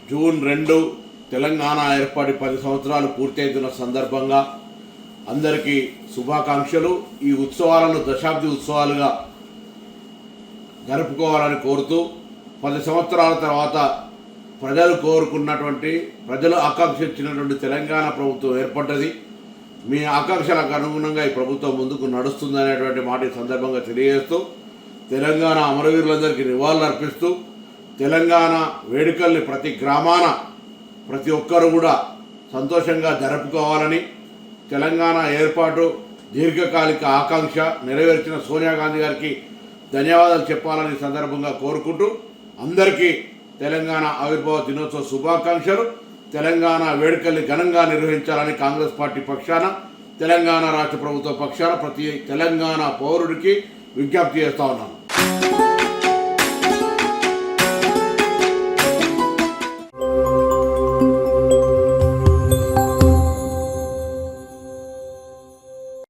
June 2 Telangana ఏర్పడి 10 సంవత్సరాలు పూర్తవుతున్న సందర్భంగా అందరికీ శుభాకాంక్షలు. ఈ ఉత్సవాలను దశాబ్ది ఉత్సవాలుగా జరుపుకోవాలని కోరుతూ 10 సంవత్సరాల తర్వాత ప్రజలు కోరుకున్నటువంటి, ప్రజలు ఆకాంక్షించినటువంటి తెలంగాణ ప్రభుత్వం ఏర్పడ్డది. మీ ఆకాంక్షలకు అనుగుణంగా ఈ ప్రభుత్వం ముందుకు నడుస్తుందనేటువంటి మాట ఈ సందర్భంగా తెలియజేస్తూ, తెలంగాణ అమరవీరులందరికీ నివాళులు అర్పిస్తూ, తెలంగాణ వేడుకల్ని ప్రతి గ్రామాన ప్రతి ఒక్కరు కూడా సంతోషంగా జరుపుకోవాలని, తెలంగాణ ఏర్పాటు దీర్ఘకాలిక ఆకాంక్ష నెరవేర్చిన సోనియా గాంధీ గారికి ధన్యవాదాలు చెప్పాలని సందర్భంగా కోరుకుంటూ, అందరికీ తెలంగాణ ఆవిర్భావ దినోత్సవ శుభాకాంక్షలు. తెలంగాణ వేడుకల్ని ఘనంగా నిర్వహించాలని కాంగ్రెస్ పార్టీ పక్షాన, తెలంగాణ రాష్ట్ర ప్రభుత్వ పక్షాన ప్రతి తెలంగాణ పౌరుడికి విజ్ఞప్తి చేస్తా ఉన్నాను.